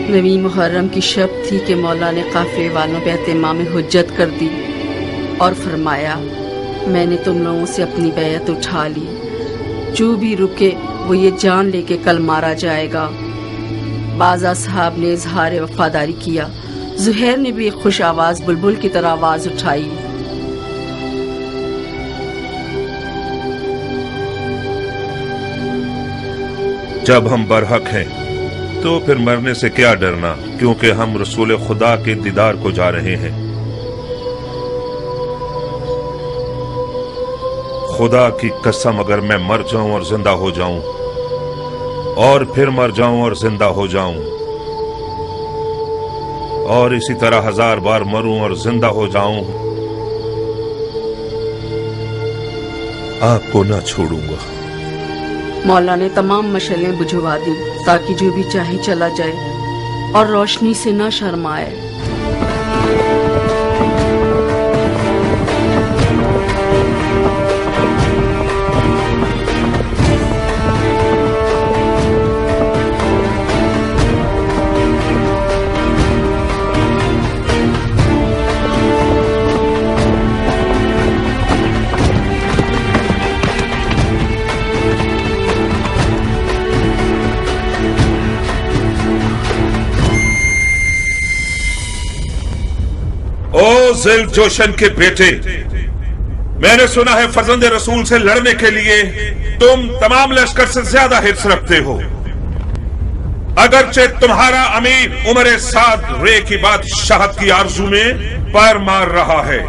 نویں محرم کی شب تھی کہ مولا نے قافلے والوں پہ اہتمام حجت کر دی اور فرمایا میں نے تم لوگوں سے اپنی بیعت اٹھا لی، جو بھی رکے وہ یہ جان لے کہ کل مارا جائے گا۔ بعض اصحاب نے اظہار وفاداری کیا، زہیر نے بھی ایک خوش آواز بلبل کی طرح آواز اٹھائی، جب ہم برحق ہیں تو پھر مرنے سے کیا ڈرنا، کیونکہ ہم رسول خدا کے دیدار کو جا رہے ہیں۔ خدا کی قسم اگر میں مر جاؤں اور زندہ ہو جاؤں اور پھر مر جاؤں اور زندہ ہو جاؤں اور اسی طرح 1000 بار مروں اور زندہ ہو جاؤں، آپ کو نہ چھوڑوں گا۔ مولا نے تمام مشعلیں بجھوا دی تاکہ جو بھی چاہے چلا جائے اور روشنی سے نہ شرمائے۔ او ذل جوشن کے بیٹے، میں نے سنا ہے فرزند رسول سے لڑنے کے لیے تم تمام لشکر سے زیادہ حرص رکھتے ہو، اگرچہ تمہارا امیر عمر سعد رے کی بادشاہت کی آرزو میں پیر مار رہا ہے،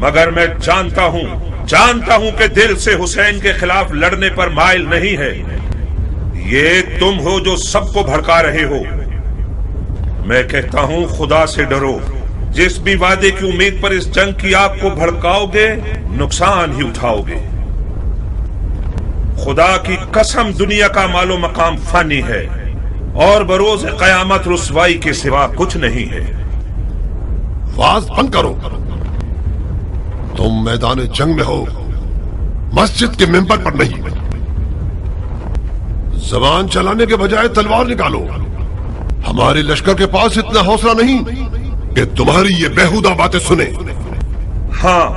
مگر میں جانتا ہوں کہ دل سے حسین کے خلاف لڑنے پر مائل نہیں ہے۔ یہ تم ہو جو سب کو بھڑکا رہے ہو۔ میں کہتا ہوں خدا سے ڈرو، جس بھی وعدے کی امید پر اس جنگ کی آگ کو بھڑکاؤ گے نقصان ہی اٹھاؤ گے۔ خدا کی قسم دنیا کا مال و مقام فانی ہے اور بروز قیامت رسوائی کے سوا کچھ نہیں ہے۔ واز بند کرو، تم میدان جنگ میں ہو، مسجد کے ممبر پر نہیں۔ زبان چلانے کے بجائے تلوار نکالو۔ ہمارے لشکر کے پاس اتنا حوصلہ نہیں کہ تمہاری یہ بیہودہ باتیں سنے۔ ہاں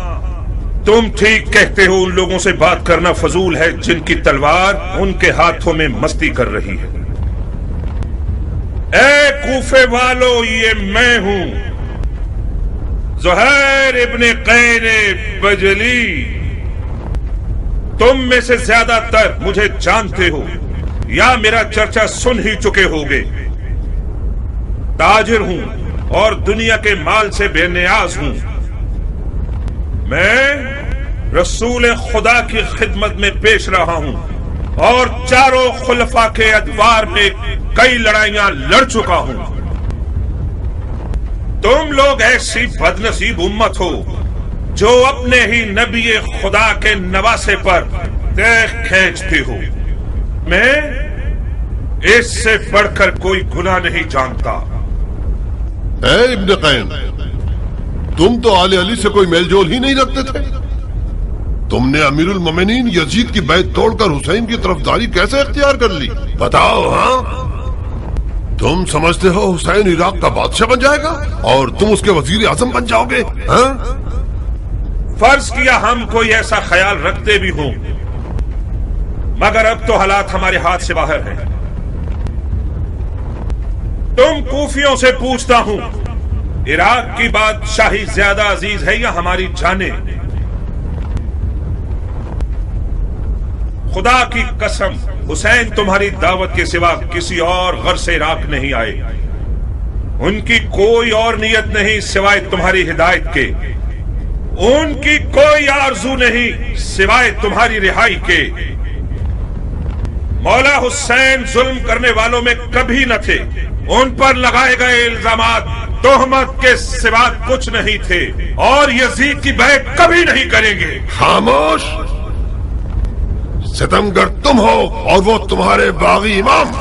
تم ٹھیک کہتے ہو، ان لوگوں سے بات کرنا فضول ہے جن کی تلوار ان کے ہاتھوں میں مستی کر رہی ہے۔ اے کوفے والو، یہ میں ہوں زہیر ابن قین بجلی۔ تم میں سے زیادہ تر مجھے جانتے ہو یا میرا چرچا سن ہی چکے ہوگے۔ تاجر ہوں اور دنیا کے مال سے بے نیاز ہوں۔ میں رسول خدا کی خدمت میں پیش رہا ہوں اور چاروں خلفاء کے ادوار میں کئی لڑائیاں لڑ چکا ہوں۔ تم لوگ ایسی بدنصیب امت ہو جو اپنے ہی نبی خدا کے نواسے پر دیکھ کھینچتے ہو۔ میں اس سے بڑھ کر کوئی گناہ نہیں جانتا۔ اے ابن قین، تم تو آل علی سے کوئی میل جول ہی نہیں رکھتے تھے۔ تم نے امیر المومنین یزید کی بیعت توڑ کر حسین کی طرفداری کیسے اختیار کر لی؟ بتاؤ۔ ہاں تم سمجھتے ہو حسین عراق کا بادشاہ بن جائے گا اور تم اس کے وزیر اعظم بن جاؤ گے؟ ہاں فرض کیا ہم کوئی ایسا خیال رکھتے بھی ہوں، مگر اب تو حالات ہمارے ہاتھ سے باہر ہیں۔ تم کوفیوں سے پوچھتا ہوں، عراق کی بادشاہی زیادہ عزیز ہے یا ہماری جانیں؟ خدا کی قسم حسین تمہاری دعوت کے سوا کسی اور غرض سے عراق نہیں آئے۔ ان کی کوئی اور نیت نہیں سوائے تمہاری ہدایت کے، ان کی کوئی آرزو نہیں سوائے تمہاری رہائی کے۔ مولا حسین ظلم کرنے والوں میں کبھی نہ تھے، ان پر لگائے گئے الزامات تہمت کے سوا کچھ نہیں تھے، اور یزید کی بیعت کبھی نہیں کریں گے۔ خاموش، ستمگر تم ہو اور وہ تمہارے باغی امام۔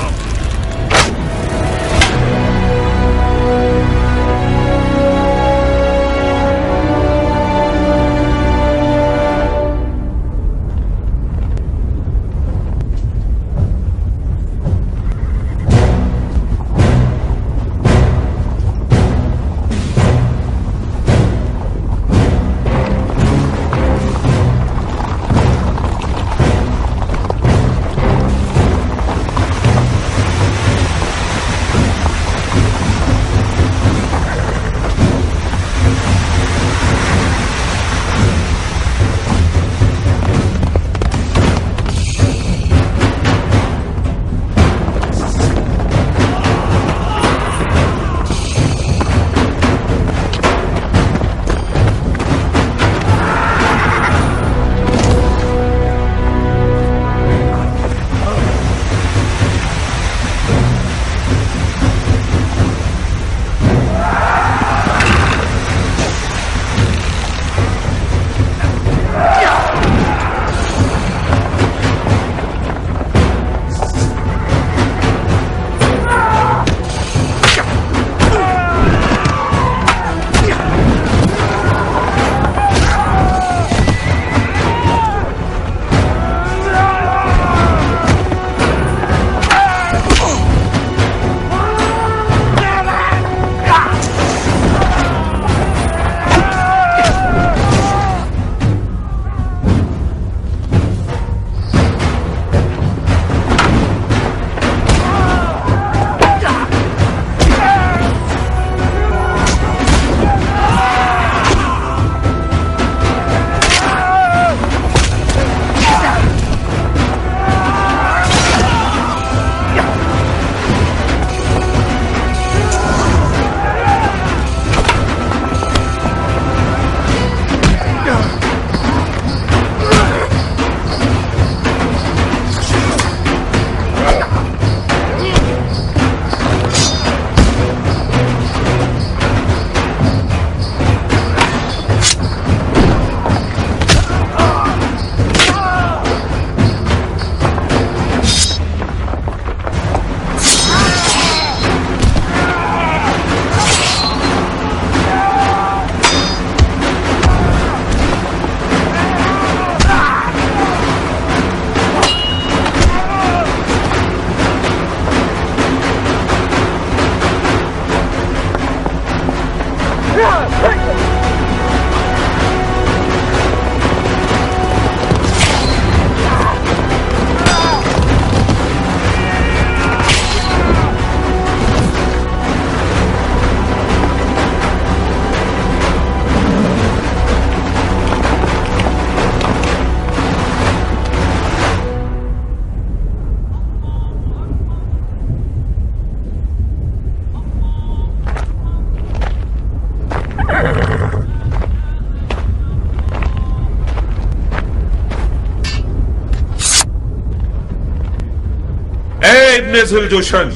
ابن ذوالجوشن،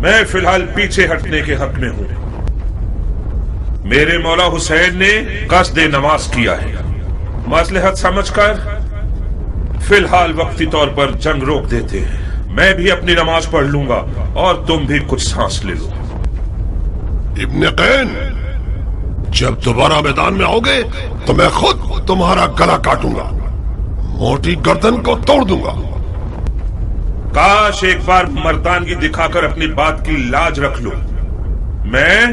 میں فی الحال پیچھے ہٹنے کے حق میں ہوں۔ میرے مولا حسین نے قصد نماز کیا ہے، مصلحت سمجھ کر فی الحال وقتی طور پر جنگ روک دیتے ہیں۔ میں بھی اپنی نماز پڑھ لوں گا اور تم بھی کچھ سانس لے لو۔ ابن قین، جب دوبارہ میدان میں آؤ گے تو میں خود تمہارا گلا کاٹوں گا، موٹی گردن کو توڑ دوں گا۔ کاش ایک بار مردانگی دکھا کر اپنی بات کی لاج رکھ لو۔ میں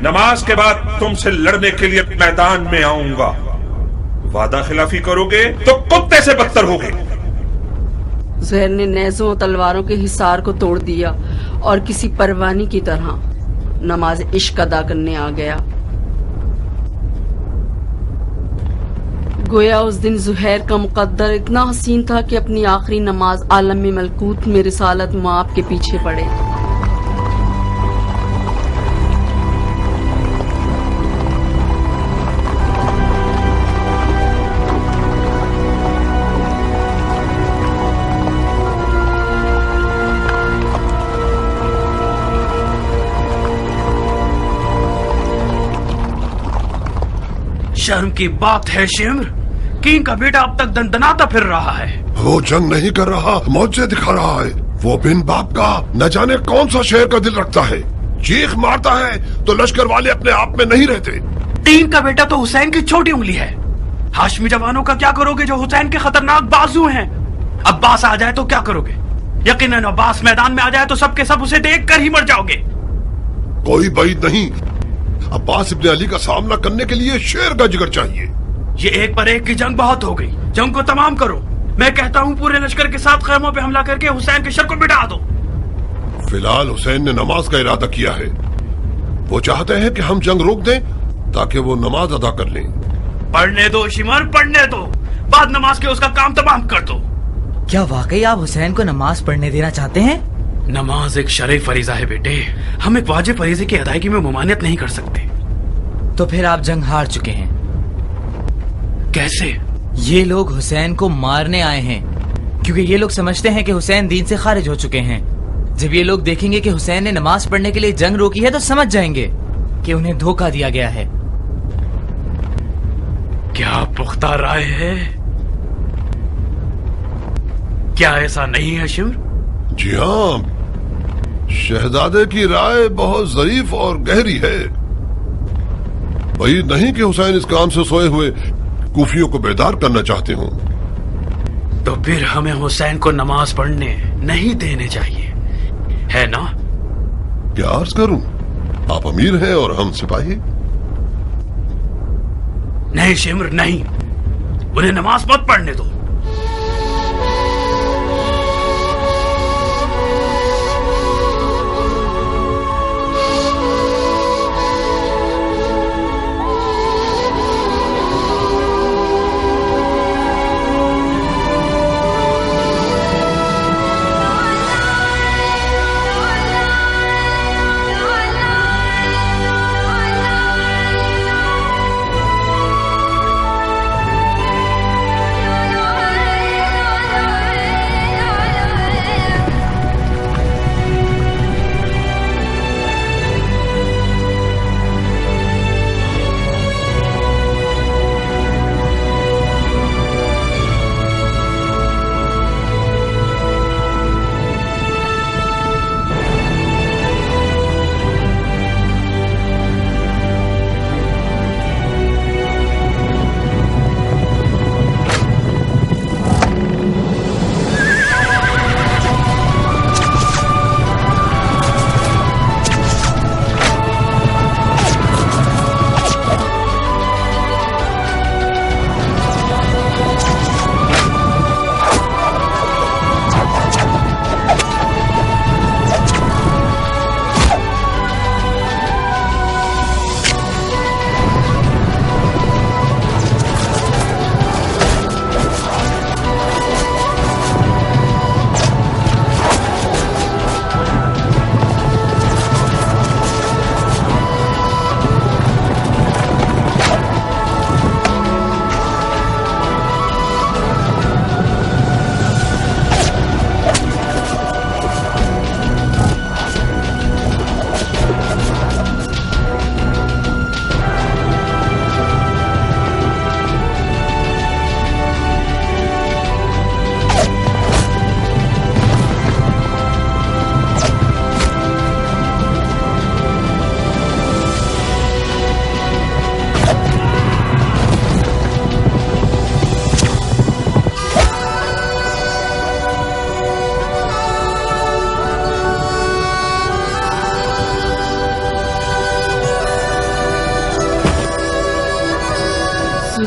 نماز کے بعد تم سے لڑنے کے لیے میدان میں آؤں گا۔ وعدہ خلافی کرو گے تو کتے سے بدتر ہوگے۔ زہر نے نیزوں اور تلواروں کے حصار کو توڑ دیا اور کسی پروانی کی طرح نماز عشق ادا کرنے آ گیا۔ گویا اس دن زہیر کا مقدر اتنا حسین تھا کہ اپنی آخری نماز عالم ملکوت میں رسالت مآب کے پیچھے پڑے۔ شرم کی بات ہے شمر، کینگ کا بیٹا اب تک دندناتا پھر رہا ہے۔ وہ جنگ نہیں کر رہا، معجزے دکھا رہا ہے۔ وہ بن باپ کا نہ جانے کون سا شہر کا دل رکھتا ہے، چیخ مارتا ہے تو لشکر والے اپنے آپ میں نہیں رہتے۔ کینگ کا بیٹا تو حسین کی چھوٹی انگلی ہے۔ ہاشمی جوانوں کا کیا کرو گے جو حسین کے خطرناک بازو ہیں؟ عباس آ جائے تو کیا کرو گے؟ یقیناً عباس میدان میں آ جائے تو سب کے سب اسے دیکھ کر ہی مر جاؤ گے۔ کوئی بعید نہیں، عباس ابن علی کا سامنا کرنے کے لیے شیر کا جگر چاہیے۔ یہ ایک پر ایک کی جنگ بہت ہو گئی، جنگ کو تمام کرو۔ میں کہتا ہوں پورے لشکر کے ساتھ خیموں پہ حملہ کر کے حسین کے شر کو مٹا دو۔ فی الحال حسین نے نماز کا ارادہ کیا ہے، وہ چاہتے ہیں کہ ہم جنگ روک دیں تاکہ وہ نماز ادا کر لیں۔ پڑھنے دو شمر، پڑھنے دو، بعد نماز کے اس کا کام تمام کر دو۔ کیا واقعی آپ حسین کو نماز پڑھنے دینا چاہتے ہیں؟ نماز ایک شرعی فریضہ ہے بیٹے، ہم ایک واجب فریضے کی ادائیگی میں ممانعت نہیں کر سکتے۔ تو پھر آپ جنگ ہار چکے ہیں۔ کیسے؟ یہ لوگ حسین کو مارنے آئے ہیں، کیونکہ یہ لوگ سمجھتے ہیں کہ حسین دین سے خارج ہو چکے ہیں۔ جب یہ لوگ دیکھیں گے کہ حسین نے نماز پڑھنے کے لیے جنگ روکی ہے تو سمجھ جائیں گے کہ انہیں دھوکہ دیا گیا ہے۔ کیا پختہ رائے ہے؟ کیا ایسا نہیں ہے شمر؟ جی ہاں، شہزادے کی رائے بہت ظریف اور گہری ہے۔ بعید نہیں کہ حسین اس کام سے سوئے ہوئے کوفیوں کو بیدار کرنا چاہتے ہوں۔ تو پھر ہمیں حسین کو نماز پڑھنے نہیں دینے چاہیے، ہے نا؟ کیا عرض کروں، آپ امیر ہیں اور ہم سپاہی۔ نہیں شمر نہیں، انہیں نماز مت پڑھنے دو۔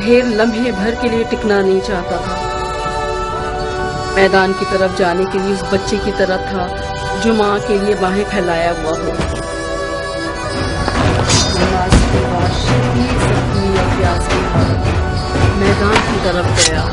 ڈھیر لمحے بھر کے لیے ٹکنا نہیں چاہتا تھا. میدان کی طرف جانے کے لیے اس بچے کی طرح تھا جو ماں کے لیے باہیں پھیلایا ہوا ہو. نماز کے بعد شدید زخمی اور پیاس کے حالت میدان کی طرف گیا.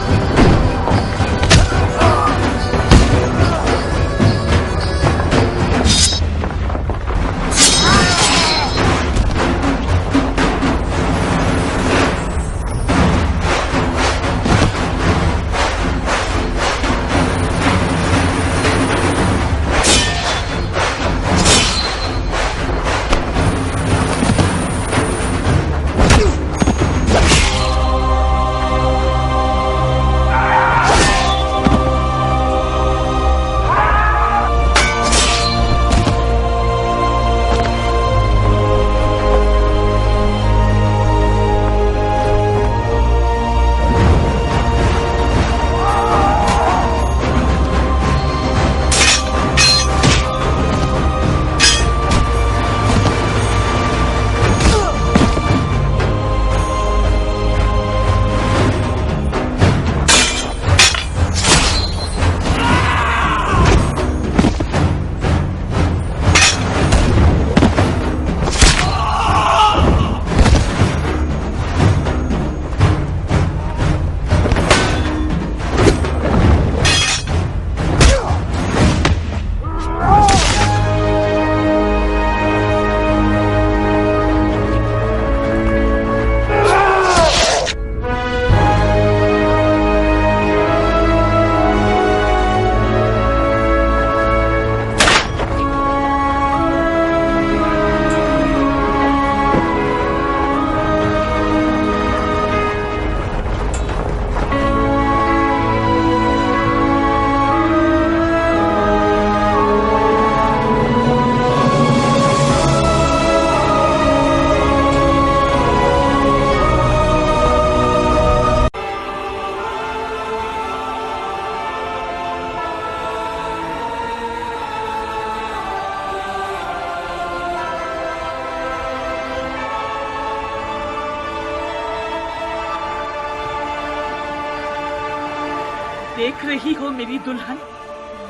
دیکھ رہی ہو میری دلہن،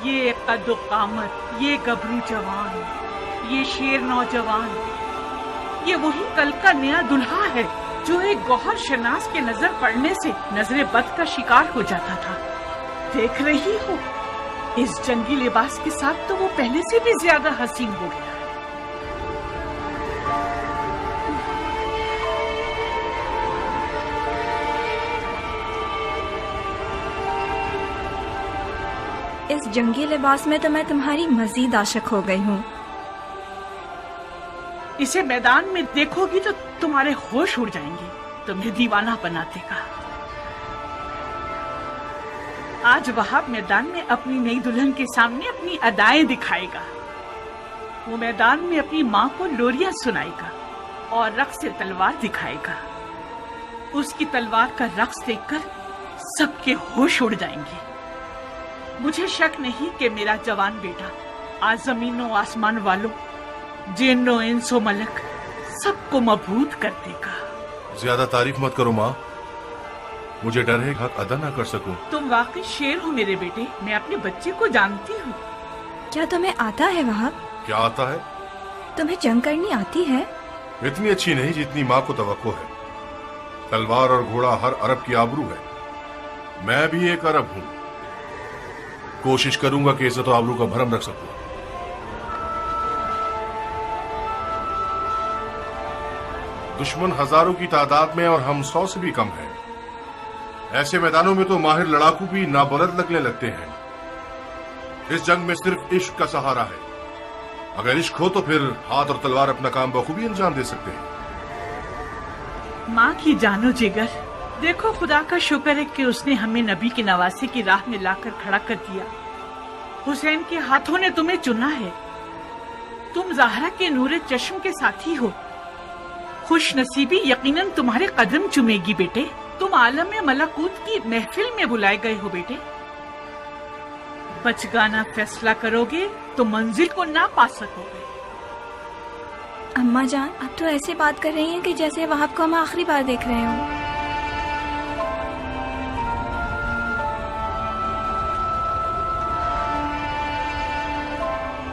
یہ قد و قامت، یہ گبرو جوان، یہ شیر نوجوان، یہ وہی کل کا نیا دلہا ہے جو ایک گوہر شناس کے نظر پڑنے سے نظر بد کا شکار ہو جاتا تھا. دیکھ رہی ہو اس جنگی لباس کے ساتھ تو وہ پہلے سے بھی زیادہ حسین ہو گیا. اس جنگی لباس میں تو میں تمہاری مزید عاشق ہو گئی ہوں. اسے میدان میں دیکھو گی تو تمہارے ہوش اڑ جائیں گے، تمہیں دیوانہ بنا دے گا. آج وہاب میدان میں اپنی نئی دلہن کے سامنے اپنی ادائیں دکھائے گا. وہ میدان میں اپنی ماں کو لوریاں سنائے گا اور رقص تلوار دکھائے گا. اس کی تلوار کا رقص دیکھ کر سب کے ہوش اڑ جائیں گے. مجھے شک نہیں کہ میرا جوان بیٹا آج زمین و آسمان والوں، جن و انس و ملک سب کو مبہوت کر دے گا. زیادہ تعریف مت کرو ماں، مجھے ڈر ہے حق ادا نہ کر سکوں. تم واقعی شیر ہو میرے بیٹے، میں اپنے بچے کو جانتی ہوں. کیا تمہیں آتا ہے وہاب؟ کیا آتا ہے؟ تمہیں جنگ کرنی آتی ہے؟ اتنی اچھی نہیں جتنی ماں کو توقع ہے. تلوار اور گھوڑا ہر عرب کی آبرو ہے. میں بھی ایک عرب ہوں. کوشش کروں گا کہ عزت و آبرو کا بھرم رکھ سکوں. دشمن ہزاروں کی تعداد میں اور ہم 100 سے بھی کم ہیں. ایسے میدانوں میں تو ماہر لڑاکو بھی نابلد لگنے لگتے ہیں. اس جنگ میں صرف عشق کا سہارا ہے. اگر عشق ہو تو پھر ہاتھ اور تلوار اپنا کام بخوبی انجام دے سکتے ہیں. ماں کی جانو جگر، دیکھو خدا کا شکر ہے کہ اس نے ہمیں نبی کے نواسے کی راہ میں لا کر کھڑا کر دیا. حسین کے ہاتھوں نے تمہیں چنا ہے. تم زہرا کے نور چشم کے ساتھی ہو. خوش نصیبی یقیناً تمہارے قدم چومے گی بیٹے. تم عالم ملکوت کی محفل میں بلائے گئے ہو بیٹے. بچگانا فیصلہ کرو گے تو منزل کو نہ پا سکو گے. اماں جان، اب تو ایسے بات کر رہی ہیں کہ جیسے وہاب کو ہم آخری بار دیکھ رہے ہوں.